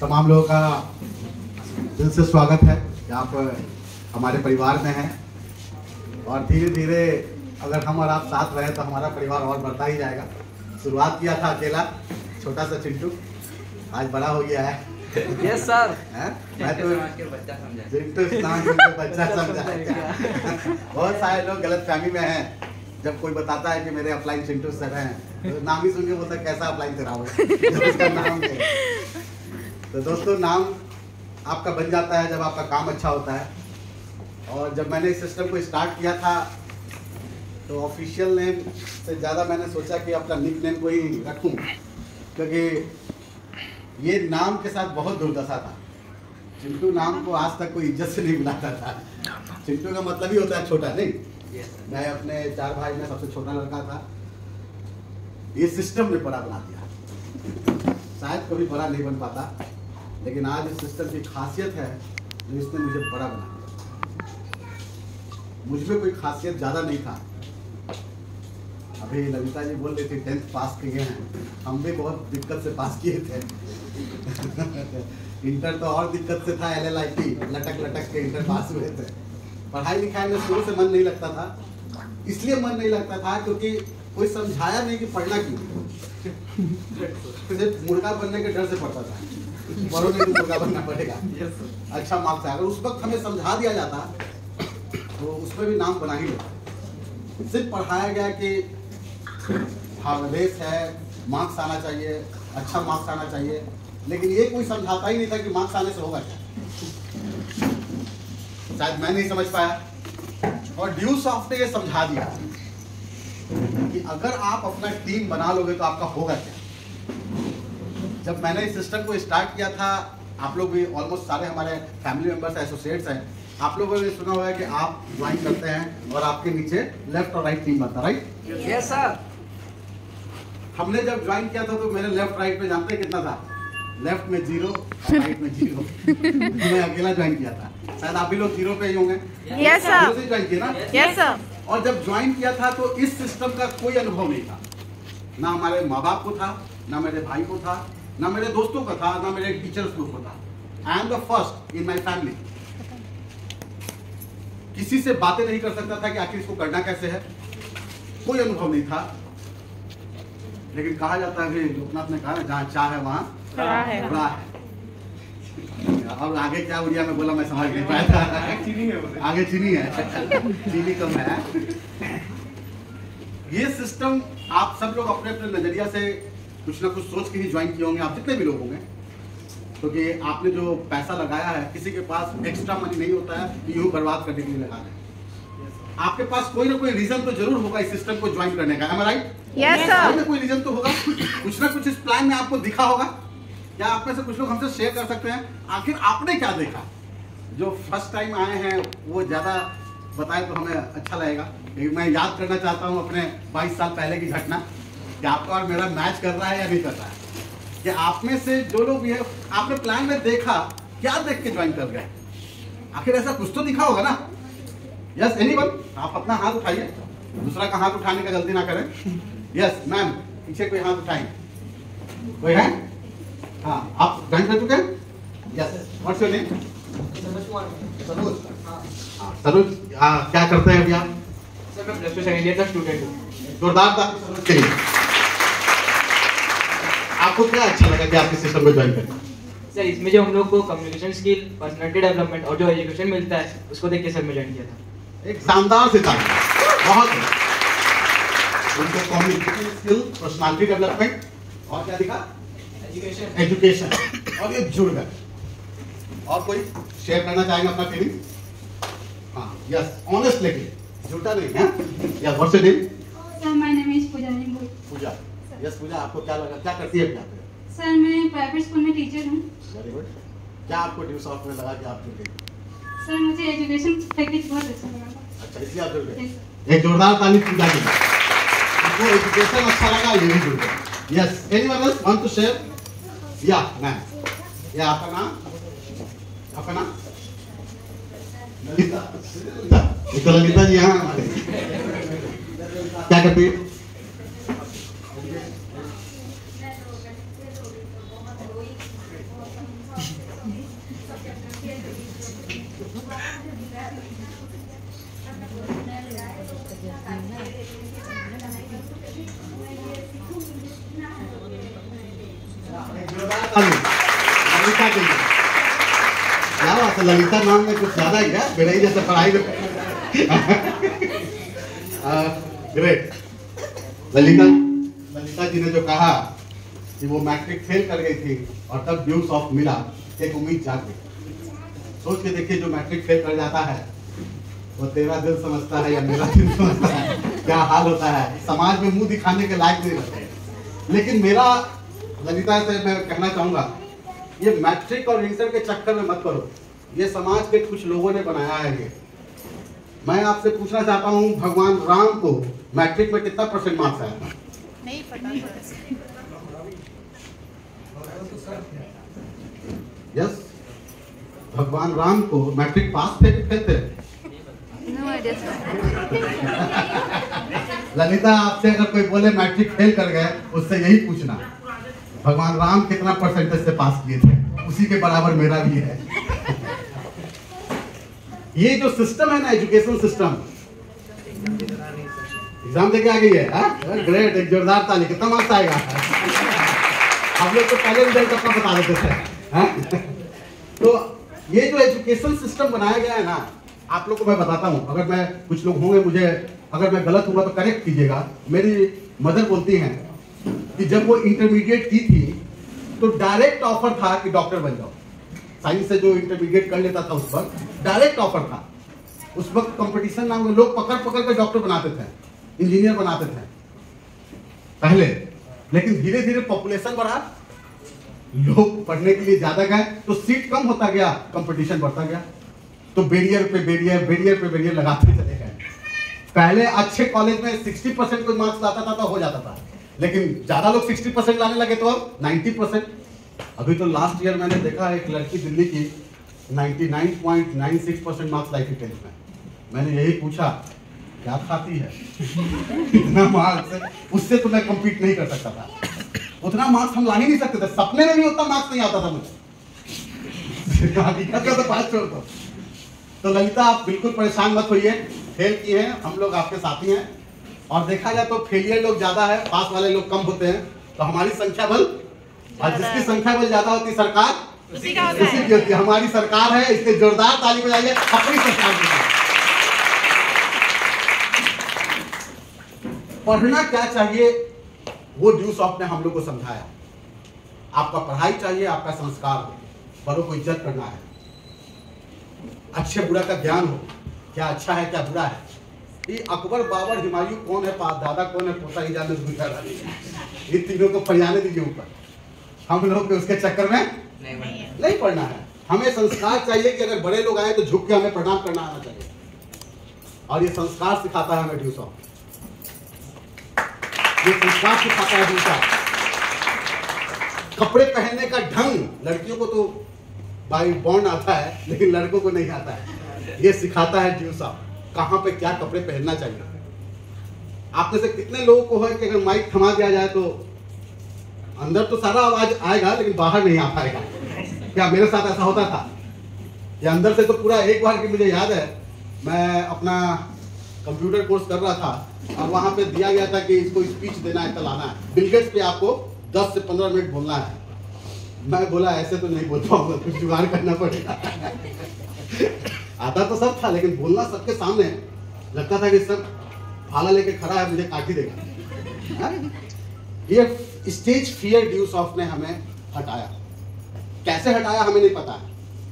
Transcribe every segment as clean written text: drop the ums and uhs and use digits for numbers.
तमाम लोगों का दिल से स्वागत है कि आप हमारे परिवार में हैं और धीरे धीरे अगर हम और आप साथ रहे तो हमारा परिवार और बढ़ता ही जाएगा। शुरुआत किया था अकेला छोटा सा चिंटू, आज बड़ा हो गया है। Yes sir. मैं तो चिंटू नाम के बच्चा समझा। बहुत सारे लोग गलत फहमी में हैं। जब कोई बताता है कि मेरे अपलाइन चिंटू सर हैं तो नाम ही सुन के बोलता है कैसा अपलाइन तेरा हो जब उसका नाम है। तो दोस्तों नाम आपका बन जाता है जब आपका काम अच्छा होता है। और जब मैंने इस सिस्टम को स्टार्ट किया था तो ऑफिशियल नेम से ज़्यादा मैंने सोचा कि अपना निक नेम को ही रखूं, क्योंकि ये नाम के साथ बहुत दुर्दशा था। चिंटू नाम को आज तक कोई इज्जत से नहीं बुलाता था। चिंटू का मतलब ही होता है छोटा, नहीं? मैं अपने 4 भाई में सबसे छोटा लड़का था। ये सिस्टम ने बड़ा बना दिया। शायद कभी बड़ा नहीं बन पाता, लेकिन आज इस सिस्टम की खासियत है जो इसने मुझे बड़ा बना दिया। मुझमें कोई खासियत ज़्यादा नहीं था। अभी ललिता जी बोल रही थी 10th पास किए हैं, हम भी बहुत दिक्कत से पास किए थे। इंटर तो और दिक्कत से था, LLIT लटक लटक के इंटर पास हुए थे। पढ़ाई लिखाई में शुरू से मन नहीं लगता था। इसलिए मन नहीं लगता था क्योंकि कोई समझाया नहीं कि पढ़ना क्यों। सिर्फ मुर्गा बनने के डर से पढ़ता था, पढ़ोगे तो मुर्गा बनना पड़ेगा, अच्छा मार्क्स आएगा। उस वक्त हमें समझा दिया जाता तो उसमें भी नाम बना ही लेता। सिर्फ पढ़ाया गया कि रेस है, मार्क्स आना चाहिए, अच्छा मार्क्स आना चाहिए, लेकिन ये कोई समझाता ही नहीं था कि मार्क्स आने से होगा क्या। शायद मैं नहीं समझ पाया और ड्यू सॉफ्ट ने ये समझा दिया कि अगर आप अपना टीम बना लोगे तो आपका होगा क्या। जब मैंने इस सिस्टम को स्टार्ट किया था, आप लोग भी ऑलमोस्ट सारे हमारे फैमिली मेंबर्स एसोसिएट्स हैं, आप लोगों ने सुना होगा कि आप ज्वाइन करते हैं और आपके नीचे लेफ्ट और राइट टीम बनता, राइट? Yes sir. हमने जब ज्वाइन किया था तो मेरे लेफ्ट राइट में जानते हैं कितना था? लेफ्ट में 0 और राइट में 0। मैं अकेला ज्वाइन किया था। शायद आप भी लोग 0 पे ही होंगे। Yes sir. 0 से ज्वाइन किया ना? Yes sir. और जब ज्वाइन किया था तो इस सिस्टम का कोई अनुभव नहीं था। ना हमारे माँ बाप को था, ना मेरे भाई को था, ना मेरे दोस्तों का था, ना मेरे टीचर्स को था। I am the first in my family. किसी से बातें नहीं कर सकता था कि आखिर इसको करना कैसे है, कोई अनुभव नहीं था। लेकिन कहा जाता है कि लोकनाथ ने कहा ना, जहाँ चाह है वहाँ राह है। अब आगे क्या उड़िया में बोला मैं समझ नहीं पाया था। आगे चीनी है, चीनी कम है। ये सिस्टम आप सब लोग अपने अपने नजरिया से कुछ ना कुछ सोच के ही ज्वाइन किए होंगे, आप जितने भी लोग होंगे, क्योंकि आपने जो पैसा लगाया है, किसी के पास एक्स्ट्रा मनी नहीं होता है कि यूं बर्बाद करने के लिए लगा दें। आपके पास कोई ना कोई रीजन तो जरूर होगा इस सिस्टम को ज्वाइन करने का, am I right? Yes sir. कोई ना कोई रीजन तो होगा, कुछ ना कुछ इस प्लान में आपको दिखा होगा। क्या आप में से कुछ लोग हमसे शेयर कर सकते हैं आखिर आपने क्या देखा? जो फर्स्ट टाइम आए हैं वो ज्यादा बताए तो हमें अच्छा लगेगा, क्योंकि मैं याद करना चाहता हूँ अपने 22 साल पहले की घटना कि आपका और मेरा मैच कर रहा है या नहीं कर रहा है। कि आप में से जो लोग भी है, आपने प्लान में देखा, क्या देख के ज्वाइन कर गए? आखिर ऐसा कुछ तो दिखा होगा ना? Yes anyone? आप अपना हाथ उठाइए, दूसरा का हाथ उठाने का जल्दी ना करें। यस मैम, पीछे कोई हाथ उठाएं, कोई है? हाँ, आप ज्वाइन कर चुके हैं? Yes, what's your name? Saroj. हाँ सरोज, क्या करते हैं अभी आप? सर मैं प्लस 2 सेकंड ईयर का स्टूडेंट हूँ। जोरदार था सरोज के लिए। आपको क्या अच्छा लगा कि आपके सिस्टम को ज्वाइन करें? सर इसमें जो हम लोग को कम्युनिकेशन स्किल, पर्सनालिटी डेवलपमेंट और जो एजुकेशन मिलता है उसको देख के सर मैं ज्वाइन किया था। एक शानदार सितारा, बहुत उनको कम्युनिकेशन स्किल, पर्सनालिटी डेवलपमेंट और क्या दिखा? एजुकेशन। और ये जुड़ गए। और कोई शेयर करना चाहेंगे अपना फीलिंग? हाँ यस, ऑनेस्ट लेकिन झूठा नहीं है। या what's your name? Sir my name is Pooja. Pooja. Yes Pooja, आपको क्या लगा, क्या करती है क्या? सर मैं प्राइवेट स्कूल में टीचर हूँ। Very good. क्या आपको ड्यू सॉफ्ट में लगा कि आप जुड़ गए? सर मुझे एजुकेशन पैकेज बहुत अच्छा लगा। अच्छा, इसलिए आप जुड़ गए। एक जोरदार ताली पूजा के लिए। आपको एजुकेशन अच्छा लगा, ये भी जुड़ गए। Yes, anyone else want to share? या मैम, ये आपका नाम? आपका नाम? ललिता। ये तो ललिता जी यहाँ हमारे। क्या करती है? ललिता के लिए क्या बात है, ललिता नाम में कुछ ज्यादा ही है, मेरा ही जैसे पढ़ाई में ग्रेट। ललिता जी ने जो कहा कि वो मैट्रिक फेल कर गई थी और तब ड्यूस ऑफ मिला, एक उम्मीद जाग गई। सोच के देखिए, जो मैट्रिक फेल कर जाता है वो तेरा दिल समझता है या मेरा दिल समझता है, क्या हाल होता है, समाज में मुंह दिखाने के लायक नहीं रहते। लेकिन मेरा ललिता से मैं कहना चाहूंगा, ये मैट्रिक और इंटर के चक्कर में मत पड़ो, ये समाज के कुछ लोगों ने बनाया है। ये मैं आपसे पूछना चाहता हूँ, भगवान राम को मैट्रिक में कितना % मार्क्स आया था? नहीं पता। यस, भगवान राम को मैट्रिक पास थे कि फेल थे? No idea sir. ललिता, आपसे अगर कोई बोले मैट्रिक फेल कर गए, उससे यही पूछना भगवान राम कितना % से पास किए थे, उसी के बराबर मेरा भी है। ये जो सिस्टम है ना, एजुकेशन सिस्टम, एग्जाम देके आ गई है, ग्रेट, एक जोरदार ताली। कितना मार्क्स आएगा? आप लोग तो पहले रिजल्ट अपना बता देते थे। तो ये जो एजुकेशन सिस्टम बनाया गया है ना, आप लोग को मैं बताता हूँ, अगर मैं, कुछ लोग होंगे मुझे, अगर मैं गलत हुआ तो करेक्ट कीजिएगा। मेरी मदर बोलती हैं कि जब वो इंटरमीडिएट की थी तो डायरेक्ट ऑफर था कि डॉक्टर बन जाओ। साइंस से जो इंटरमीडिएट कर लेता था उस वक्त डायरेक्ट ऑफर था। उस वक्त कंपटीशन ना हुए, लोग पकड़ पकड़ के डॉक्टर बनाते थे, इंजीनियर बनाते थे पहले। लेकिन धीरे धीरे पॉपुलेशन बढ़ा, लोग पढ़ने के लिए ज्यादा गए, तो सीट कम होता गया, कंपटीशन बढ़ता गया, तो बैरियर पे बैरियर, बैरियर पे बैरियर लगाते चले गए। पहले अच्छे कॉलेज में 60% कोई मार्क्स लाता था तो हो जाता था, लेकिन ज्यादा लोग 60% लाने लगे तो 90%। अभी तो लास्ट ईयर मैंने देखा एक लड़की दिल्ली की 99.96% मार्क्स लाई थी 10th में। मैंने यही पूछा, क्या खाती है इतना मार्क्स? उससे तो मैं कम्पीट नहीं कर सकता था, उतना मार्क्स हम ला ही नहीं सकते थे, सपने में भी उतना मार्क्स नहीं आता था मुझे। तो बात छोड़ दो। तो ललिता, आप बिल्कुल परेशान मत होइए, फेल किए हैं, हम लोग आपके साथी हैं। और देखा जाए तो फेलियर लोग ज्यादा है, पास वाले लोग कम होते हैं, तो हमारी संख्या बल, और जिसकी संख्या बल ज्यादा होती है सरकार उसी का होता है। की होती है। हमारी सरकार है, इसलिए जोरदार ताली बजाइए अपनी सरकार के लिए। पढ़ना क्या चाहिए वो ड्यूस ऑफ ने हम लोग को समझाया। आपका पढ़ाई चाहिए, आपका संस्कार हो, बड़ों को इज्जत करना है, अच्छे बुरा का ज्ञान हो, क्या अच्छा है क्या बुरा है। ये अकबर, बाबर, हुमायूं कौन है, दादा कौन है, पोता ही जाने, इन तीनों को फरियाने दीजिए ऊपर। हम लोग उसके चक्कर में नहीं पढ़ना है। हमें संस्कार चाहिए कि अगर बड़े लोग आए तो झुक के हमें प्रणाम करना आना चाहिए, और ये संस्कार सिखाता है हमें ड्यूस ऑफ, ये संस्कार सिखाता है ड्यूस ऑफ। कपड़े पहनने का ढंग लड़कियों को तो बाई बॉर्न आता है, लेकिन लड़कों को नहीं आता है। ये सिखाता है ड्यूस ऑफ, कहां पे क्या कपड़े पहनना चाहिए। आप में से कितने लोगों को है कि अगर माइक थमा दिया जाए तो अंदर तो सारा आवाज आएगा लेकिन बाहर नहीं आ पाएगा? क्या मेरे साथ ऐसा होता था? ये अंदर से तो पूरा, एक बार की मुझे याद है, मैं अपना कंप्यूटर कोर्स कर रहा था और वहां पे दिया गया था कि इसको स्पीच देना है, चलाना है, बिल गेट्स पे आपको 10 से 15 मिनट बोलना है। मैं बोला ऐसे तो नहीं बोल पाऊंगा, कुछ जुगाड़ करना पड़ेगा। आता तो सब था लेकिन बोलना सबके सामने, लगता था कि सब भाला लेके खड़ा है, मुझे काट ही देगा। ये स्टेज फियर ड्यूस ऑफ ने हमें हटाया। कैसे हटाया हमें नहीं पता,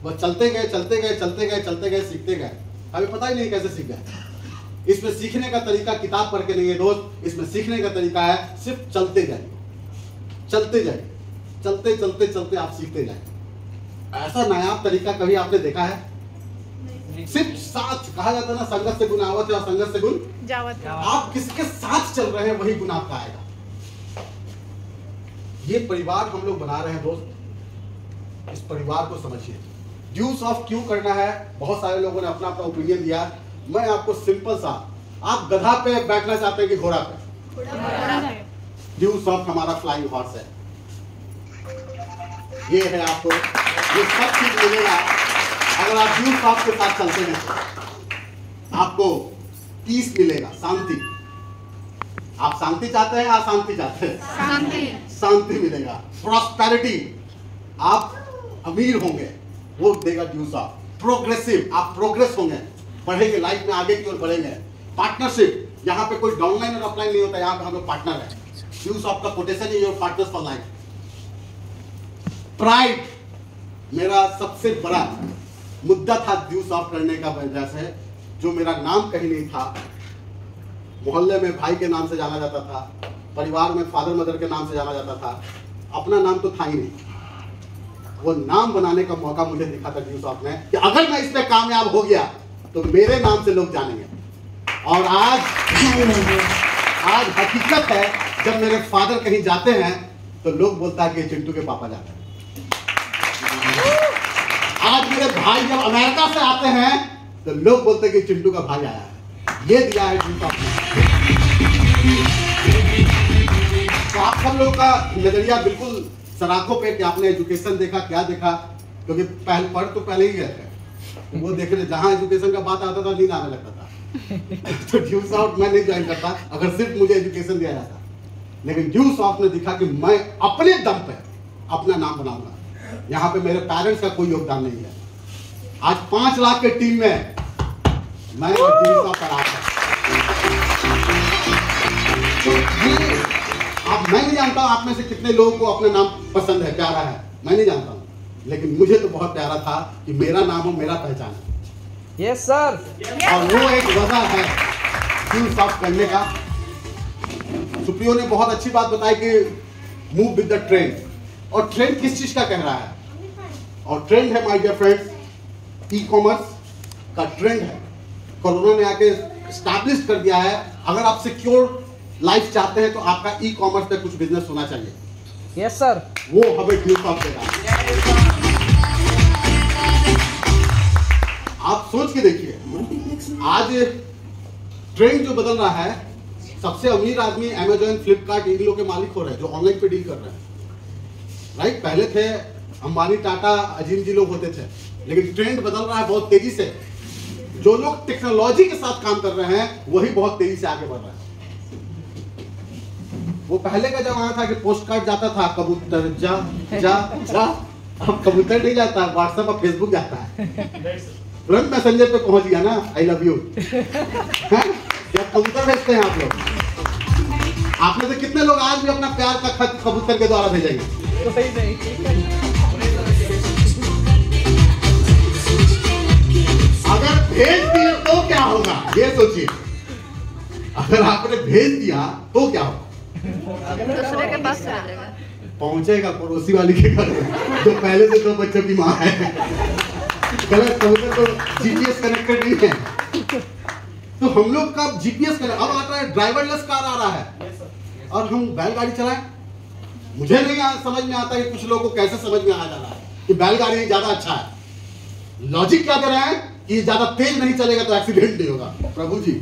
वो चलते गए चलते गए चलते गए चलते गए, सीखते गए, हमें पता ही नहीं कैसे सीख गए। इसमें सीखने का तरीका किताब पढ़ के नहीं है दोस्त, इसमें सीखने का तरीका है सिर्फ चलते जाइए, चलते जाइए, चलते चलते चलते आप सीखते जाए। ऐसा नायाब तरीका कभी आपने देखा है? सिर्फ साथ, कहा जाता है ना, संगत से गुण आवत है और संगत से गुण जावत। आप किसके साथ चल रहे हैं वही गुण आपका आएगा। ये परिवार हम लोग बना रहे हैं दोस्त, इस परिवार को समझिए। ड्यूस ऑफ क्यों करना है, बहुत सारे लोगों ने अपना अपना ओपिनियन दिया। मैं आपको सिंपल सा, आप गधा पे बैठना चाहते हैं कि घोड़ा पे? ड्यूस ऑफ हमारा फ्लाइंग हॉर्स है। ये है, आपको ये सब चीज मिलेगा अगर आप ड्यू सॉफ्ट के साथ चलते हैं तो आपको पीस मिलेगा, शांति। आप शांति चाहते हैं या अशांति चाहते हैं? शांति। शांति मिलेगा। प्रॉस्पेरिटी, आप अमीर होंगे, वो देगा ड्यू सॉफ्ट। प्रोग्रेसिव, आप प्रोग्रेस होंगे, बढ़ेंगे, लाइफ में आगे की ओर बढ़ेंगे। पार्टनरशिप, यहाँ पे कोई डाउनलाइन और अपलाइन नहीं होता, यहाँ पे हम लोग पार्टनर है। ड्यू सॉफ्ट का कोटेशन है, your partners for life. Pride मेरा सबसे बड़ा मुद्दा था ड्यू सॉफ्ट करने का वजह से। जो मेरा नाम कहीं नहीं था, मोहल्ले में भाई के नाम से जाना जाता था, परिवार में फादर मदर के नाम से जाना जाता था, अपना नाम तो था ही नहीं। वो नाम बनाने का मौका मुझे दिखा था ड्यू सॉफ्ट में कि अगर मैं इसमें कामयाब हो गया तो मेरे नाम से लोग जानेंगे। और आज हकीकत है, जब मेरे फादर कहीं जाते हैं तो लोग बोलता है कि चिंटू के पापा जाते हैं। आज मेरे भाई जब अमेरिका से आते हैं तो लोग बोलते हैं कि चिंटू का भाई आया है। ये दिया है ड्यू सॉफ्ट ने। तो आप सब लोगों का नजरिया बिल्कुल सराखों पे कि आपने एजुकेशन देखा, क्या देखा, क्योंकि पढ़ तो पहले ही गए थे, वो देख रहे जहां एजुकेशन का बात आता था नींद आने लगता था। तो ड्यू सॉफ्ट मैं नहीं ज्वाइन करता अगर सिर्फ मुझे एजुकेशन दिया जाता, लेकिन ड्यू सॉफ्ट ने दिखा कि मैं अपने दम पे अपना नाम बनाऊंगा। यहाँ पे मेरे पेरेंट्स का कोई योगदान नहीं है। आज 5 लाख के टीम में मैं और ड्यू सॉफ्ट का राज है। अब मैं नहीं जानता आप में से कितने लोगों को अपना नाम पसंद है, प्यारा है, मैं नहीं जानता हूँ, लेकिन मुझे तो बहुत प्यारा था कि मेरा नाम हो, मेरा पहचान है। Yes sir. और वो एक वजह है ड्यू सॉफ्ट करने का। सुप्रियो ने बहुत अच्छी बात बताई कि मूव विद द ट्रेंड। और ट्रेंड किस चीज का कह रहा है? और ट्रेंड है my dear friends, e commerce का ट्रेंड है। कोरोना ने आके एस्टैब्लिश कर दिया है, अगर आप सिक्योर लाइफ चाहते हैं तो आपका ई कॉमर्स पे कुछ बिजनेस होना चाहिए। Yes sir. वो हमें ड्यू सॉफ्ट देगा। आप सोच के देखिए, आज ट्रेंड जो बदल रहा है, सबसे अमीर आदमी अमेजॉन, फ्लिपकार्ट, इन लोग के मालिक हो रहे हैं जो ऑनलाइन पे डील कर रहे हैं। राइट, पहले थे अंबानी, टाटा, अजीम जी लोग होते थे, लेकिन ट्रेंड बदल रहा है बहुत तेजी से। जो लोग टेक्नोलॉजी के साथ काम कर रहे हैं वही बहुत तेजी से आगे बढ़ रहे हैं। वो पहले का जमाना था कि पोस्ट कार्ड जाता था, कबूतर जा जा जा, अब कबूतर नहीं जाता, व्हाट्सएप और फेसबुक जाता है। तुरंत मैसेंजर पे पहुंच गया ना, आई लव यू। या कबूतर भेजते हैं आप लोग? आप में से कितने लोग आज भी अपना प्यार का खत कबूतर के द्वारा भेजेंगे? अगर भेज दिए तो क्या होगा, ये सोचिए। अगर आपने भेज दिया तो क्या होगा? दूसरे के पास चला जाएगा, पहुंचेगा पड़ोसी वाली के घर में जो पहले से 2 बच्चों की माँ है। गलत कबूतर तो जीपीएस कनेक्टेड नहीं है। तो हम लोग का जीपीएस कनेक्ट अब आता है, ड्राइवरलेस कार आ रहा है और हम बैलगाड़ी चलाएं। मुझे नहीं समझ में आता कि कुछ लोगों को कैसे समझ में आ जा रहा है कि बैलगाड़ी ज्यादा अच्छा है। लॉजिक क्या दे रहे हैं कि ज्यादा तेज नहीं चलेगा तो एक्सीडेंट नहीं होगा। प्रभु जी,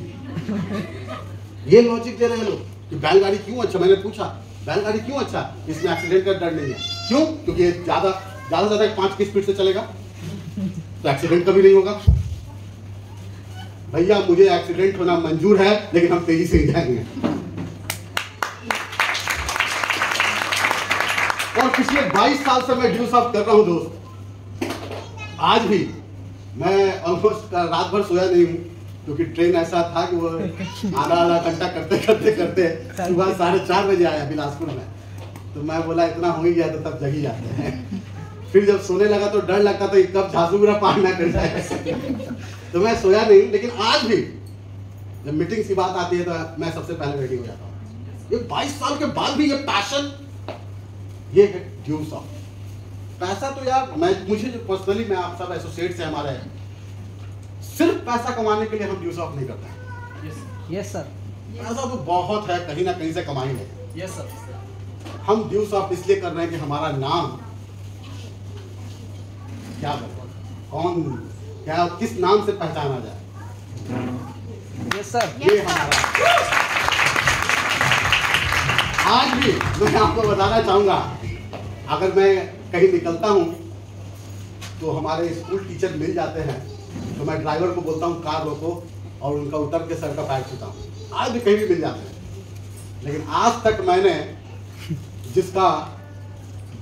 ये लॉजिक दे रहे हैं लोग कि बैलगाड़ी क्यों अच्छा। मैंने पूछा बैलगाड़ी क्यों अच्छा, इसमें एक्सीडेंट का डर नहीं है। क्यों? क्योंकि ज्यादा से ज्यादा 5 की स्पीड से चलेगा तो एक्सीडेंट कभी नहीं होगा। भैया मुझे एक्सीडेंट होना मंजूर है, लेकिन हम तेजी से ही जाएंगे। और पिछले 22 साल से मैं ड्यू सॉफ्ट कर रहा हूं दोस्त। आज भी मैं ऑलमोस्ट रात भर सोया नहीं हूं, क्योंकि ट्रेन ऐसा था कि वो आधा घंटा करते सुबह 4:30 बजे आया बिलासपुर में। तो मैं बोला इतना हो ही गया तो तब जग ही जाते हैं। फिर जब सोने लगा तो डर लगता था कब झांसूगुड़ा पार ना कर जाए। तो मैं सोया नहीं, लेकिन आज भी जब मीटिंग की बात आती है तो मैं सबसे पहले रेडी हो जाता हूँ। ये 22 साल के बाद भी ये पैशन, ये है ड्यू सॉफ्ट। पैसा तो यार मुझे जो पर्सनली, मैं आप सब एसोसिएट्स हैं हमारे, सिर्फ पैसा कमाने के लिए हम ड्यू सॉफ्ट नहीं करते हैं। Yes sir. पैसा तो बहुत है, कहीं ना कहीं से कमाएंगे। Yes sir. हम ड्यू सॉफ्ट इसलिए कर रहे हैं कि हमारा नाम क्या बने, कौन क्या किस नाम से पहचाना जाए। Yes sir. ये हमारा। आज भी मैं आपको बताना चाहूंगा, अगर मैं कहीं निकलता हूं तो हमारे स्कूल टीचर मिल जाते हैं तो मैं ड्राइवर को बोलता हूँ कार रोको और उनका उतर के सर का पैर छूता हूँ। आज भी कहीं भी मिल जाते हैं, लेकिन आज तक मैंने जिसका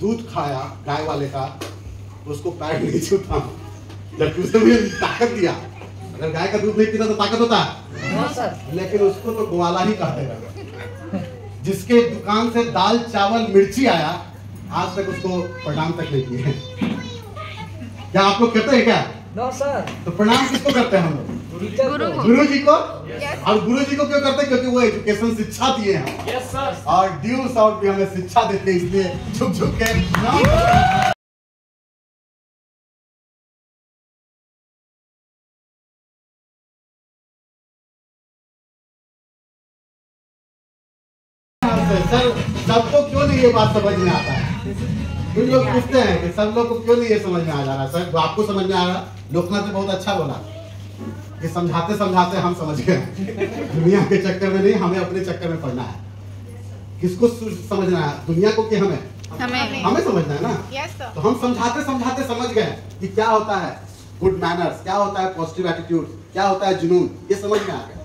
दूध खाया गाय वाले का उसको पैर नहीं छूता हूँ, जबकि उसने मुझे ताकत दिया। अगर गाय का दूध नहीं पीता तो ताकत होता है, लेकिन उसको तो ग्वाला ही कहते हैं। जिसके दुकान से दाल चावल मिर्ची आया आज तक उसको प्रणाम तक नहीं किए। क्या आप लोग करते हैं क्या? No sir. तो प्रणाम किसको करते हैं हम लोग? गुरु जी को। और गुरु जी को क्यों करते हैं? क्योंकि वो एजुकेशन शिक्षा दिए हैं। Yes sir. और ड्यू साउथ भी हमें शिक्षा देते हैं, इसलिए झुक झुक के प्रणाम। सर सबको क्यों नहीं ये बात समझ में आता है? कुछ लोग पूछते हैं कि सब लोग को क्यों नहीं ये समझ में आ जा रहा? सर आपको समझ में आ रहा? लोकनाथ ने बहुत अच्छा बोला कि समझाते समझाते हम समझ गए। दुनिया के चक्कर में नहीं, हमें अपने चक्कर में पड़ना है। किसको समझना है? दुनिया को कि हमें हमें समझना है ना। तो हम समझाते समझाते समझ गए कि क्या होता है गुड मैनर्स, क्या होता है पॉजिटिव एटीट्यूड, क्या होता है जुनून, ये समझ में आ गया।